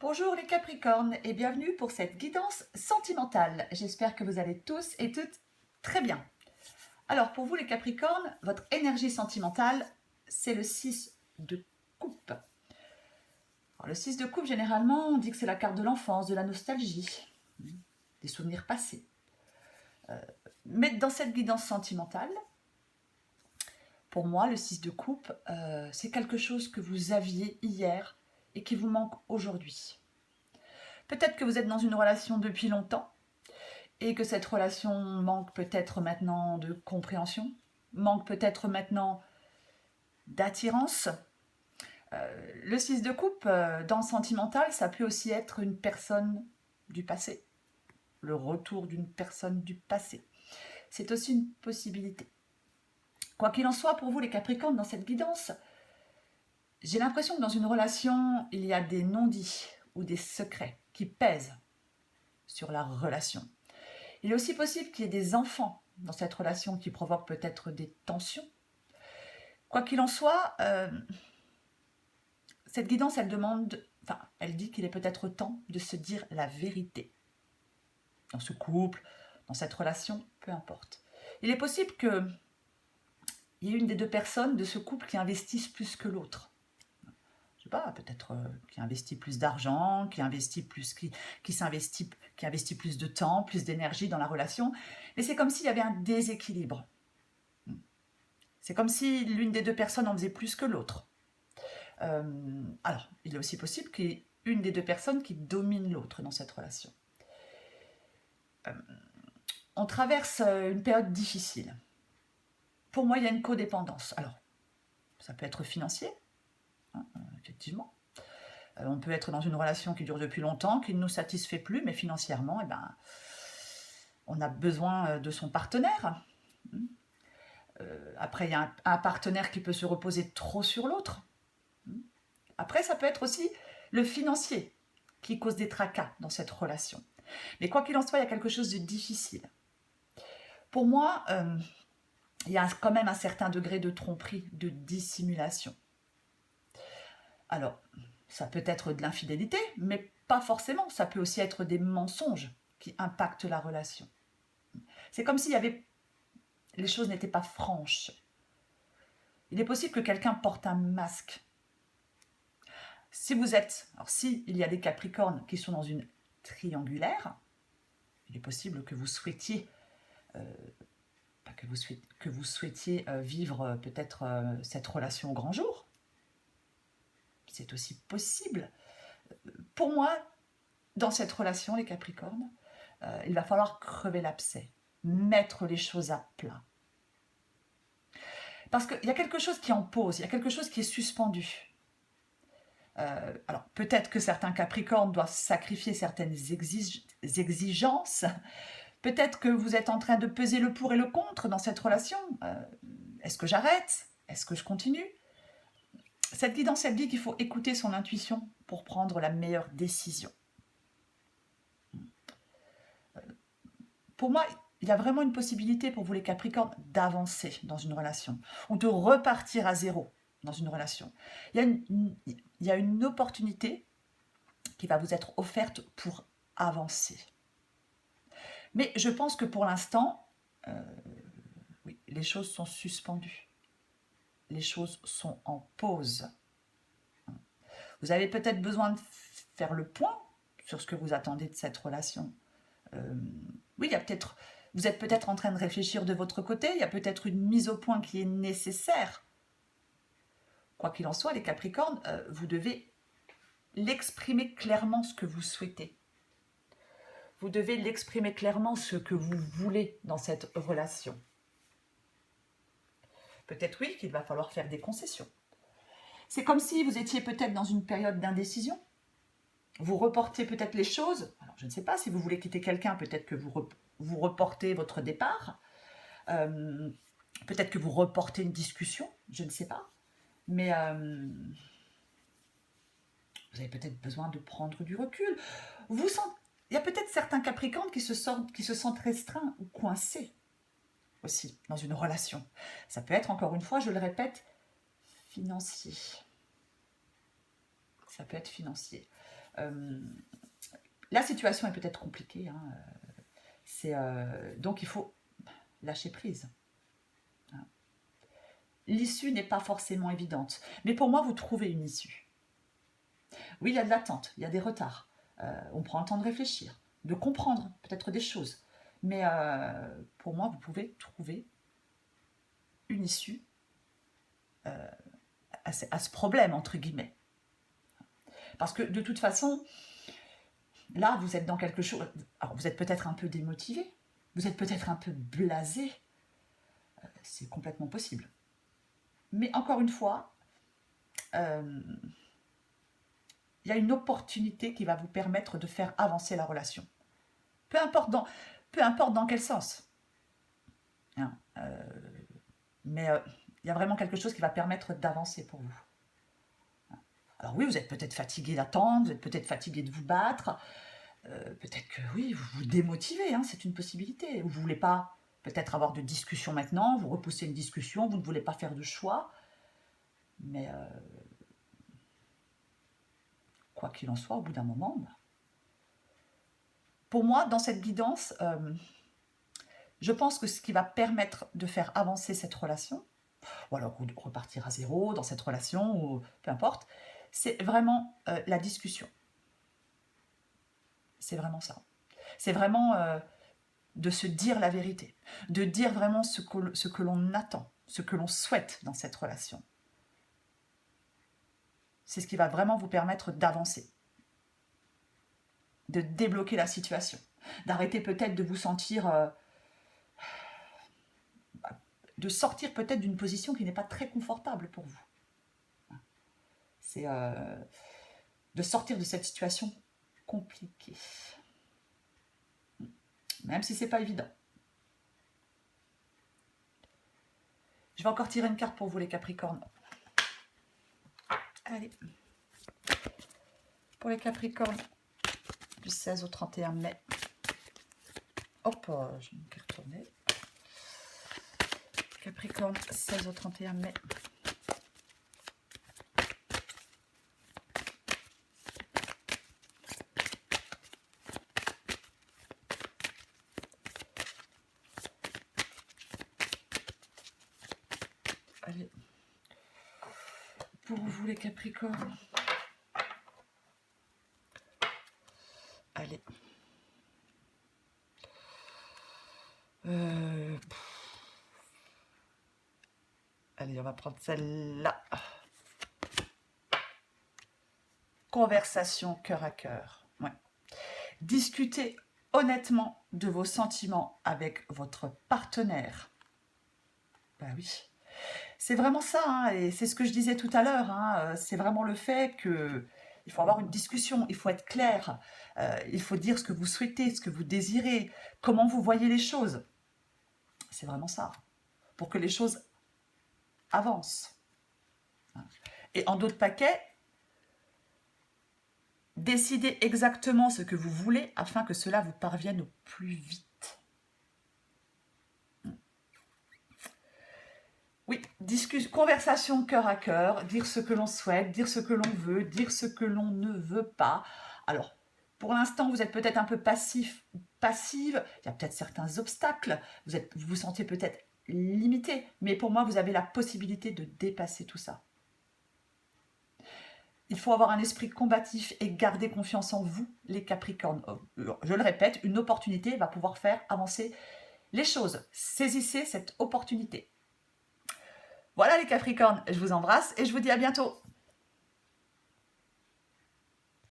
Bonjour les Capricornes et bienvenue pour cette guidance sentimentale. J'espère que vous allez tous et toutes très bien. Alors pour vous les Capricornes, votre énergie sentimentale, c'est le 6 de coupe. Alors, le 6 de coupe, généralement, on dit que c'est la carte de l'enfance, de la nostalgie, des souvenirs passés. Mais dans cette guidance sentimentale, pour moi, le 6 de coupe, c'est quelque chose que vous aviez hier et qui vous manque aujourd'hui. Peut-être que vous êtes dans une relation depuis longtemps et que cette relation manque peut-être maintenant de compréhension, manque peut-être maintenant d'attirance. Le 6 de coupe, dans le sentimental, ça peut aussi être une personne du passé, le retour d'une personne du passé. C'est aussi une possibilité. Quoi qu'il en soit, pour vous les Capricornes, dans cette guidance, j'ai l'impression que dans une relation, il y a des non-dits ou des secrets qui pèsent sur la relation. Il est aussi possible qu'il y ait des enfants dans cette relation qui provoquent peut-être des tensions. Quoi qu'il en soit, cette guidance, elle dit qu'il est peut-être temps de se dire la vérité. Dans ce couple, dans cette relation, peu importe. Il est possible qu'il y ait une des deux personnes de ce couple qui investisse plus que l'autre. Je sais pas, peut-être qui investit plus d'argent, qui investit plus de temps, plus d'énergie dans la relation. Mais c'est comme s'il y avait un déséquilibre. C'est comme si l'une des deux personnes en faisait plus que l'autre. Alors, il est aussi possible qu'il y ait une des deux personnes qui domine l'autre dans cette relation. On traverse une période difficile. Pour moi, il y a une codépendance. Alors, ça peut être financier, effectivement. On peut être dans une relation qui dure depuis longtemps, qui ne nous satisfait plus, mais financièrement, on a besoin de son partenaire. Après, il y a un partenaire qui peut se reposer trop sur l'autre. Après, ça peut être aussi le financier qui cause des tracas dans cette relation. Mais quoi qu'il en soit, il y a quelque chose de difficile. Pour moi, il y a quand même un certain degré de tromperie, de dissimulation. Alors, ça peut être de l'infidélité, mais pas forcément. Ça peut aussi être des mensonges qui impactent la relation. C'est comme s'il y avait... les choses n'étaient pas franches. Il est possible que quelqu'un porte un masque. S'il y a des Capricornes qui sont dans une triangulaire, il est possible que vous souhaitiez vivre peut-être cette relation au grand jour. C'est aussi possible. Pour moi, dans cette relation, les Capricornes, il va falloir crever l'abcès, mettre les choses à plat. Parce qu'il y a quelque chose qui est en pause, il y a quelque chose qui est suspendu. Alors, peut-être que certains Capricornes doivent sacrifier certaines exigences. Peut-être que vous êtes en train de peser le pour et le contre dans cette relation. Est-ce que j'arrête? Est-ce que je continue? Cette guidance, elle dit qu'il faut écouter son intuition pour prendre la meilleure décision. Pour moi, il y a vraiment une possibilité pour vous les Capricornes d'avancer dans une relation ou de repartir à zéro dans une relation. Il y a une opportunité qui va vous être offerte pour avancer. Mais je pense que pour l'instant, oui, les choses sont suspendues. Les choses sont en pause. Vous avez peut-être besoin de faire le point sur ce que vous attendez de cette relation. Oui, vous êtes peut-être en train de réfléchir de votre côté, il y a peut-être une mise au point qui est nécessaire. Quoi qu'il en soit, les Capricornes, vous devez l'exprimer clairement ce que vous souhaitez. Vous devez l'exprimer clairement ce que vous voulez dans cette relation. Peut-être oui qu'il va falloir faire des concessions. C'est comme si vous étiez peut-être dans une période d'indécision. Vous reportez peut-être les choses. Alors, je ne sais pas, si vous voulez quitter quelqu'un, peut-être que vous reportez votre départ. Peut-être que vous reportez une discussion, je ne sais pas. Mais vous avez peut-être besoin de prendre du recul. Il y a peut-être certains Capricornes qui se sentent restreints ou coincés aussi dans une relation. Ça peut être, encore une fois, je le répète, financier. Ça peut être financier. La situation est peut-être compliquée, hein, donc il faut lâcher prise. Hein. L'issue n'est pas forcément évidente, mais pour moi, vous trouvez une issue. Oui, il y a de l'attente, il y a des retards. On prend le temps de réfléchir, de comprendre peut-être des choses. Mais pour moi, vous pouvez trouver une issue à ce problème, entre guillemets. Parce que de toute façon, là, vous êtes dans quelque chose... Alors, vous êtes peut-être un peu démotivé, vous êtes peut-être un peu blasé. C'est complètement possible. Mais encore une fois, il y a une opportunité qui va vous permettre de faire avancer la relation. Peu importe dans quel sens. Hein, mais il y a vraiment quelque chose qui va permettre d'avancer pour vous. Alors oui, vous êtes peut-être fatigué d'attendre, vous êtes peut-être fatigué de vous battre, peut-être que oui, vous vous démotivez, hein, c'est une possibilité. Vous ne voulez pas peut-être avoir de discussion maintenant, vous repoussez une discussion, vous ne voulez pas faire de choix, mais quoi qu'il en soit, au bout d'un moment, pour moi, dans cette guidance, je pense que ce qui va permettre de faire avancer cette relation, ou alors repartir à zéro dans cette relation, ou peu importe, c'est vraiment la discussion. C'est vraiment ça. C'est vraiment de se dire la vérité, de dire vraiment ce que l'on attend, ce que l'on souhaite dans cette relation. C'est ce qui va vraiment vous permettre d'avancer, de débloquer la situation, d'arrêter peut-être de vous sentir... de sortir peut-être d'une position qui n'est pas très confortable pour vous. C'est de sortir de cette situation compliquée. Même si c'est pas évident. Je vais encore tirer une carte pour vous, les Capricornes. Allez. Pour les Capricornes, du 16 au 31 mai. Hop, je vais me retourner. Capricorne, 16 au 31 mai. Allez. Pour vous, les Capricornes. Allez. Allez, on va prendre celle-là. Conversation cœur à cœur. Ouais. Discutez honnêtement de vos sentiments avec votre partenaire. Ben oui. C'est vraiment ça, hein, et c'est ce que je disais tout à l'heure. Hein, c'est vraiment le fait que il faut avoir une discussion, il faut être clair, il faut dire ce que vous souhaitez, ce que vous désirez, comment vous voyez les choses. C'est vraiment ça, pour que les choses avancent. Et en d'autres paquets, décidez exactement ce que vous voulez afin que cela vous parvienne au plus vite. Oui, conversation cœur à cœur, dire ce que l'on souhaite, dire ce que l'on veut, dire ce que l'on ne veut pas. Alors, pour l'instant, vous êtes peut-être un peu passif ou passive, il y a peut-être certains obstacles, vous vous sentez peut-être limité, mais pour moi, vous avez la possibilité de dépasser tout ça. Il faut avoir un esprit combatif et garder confiance en vous, les Capricornes. Je le répète, une opportunité va pouvoir faire avancer les choses. Saisissez cette opportunité. Voilà les Capricornes, je vous embrasse et je vous dis à bientôt.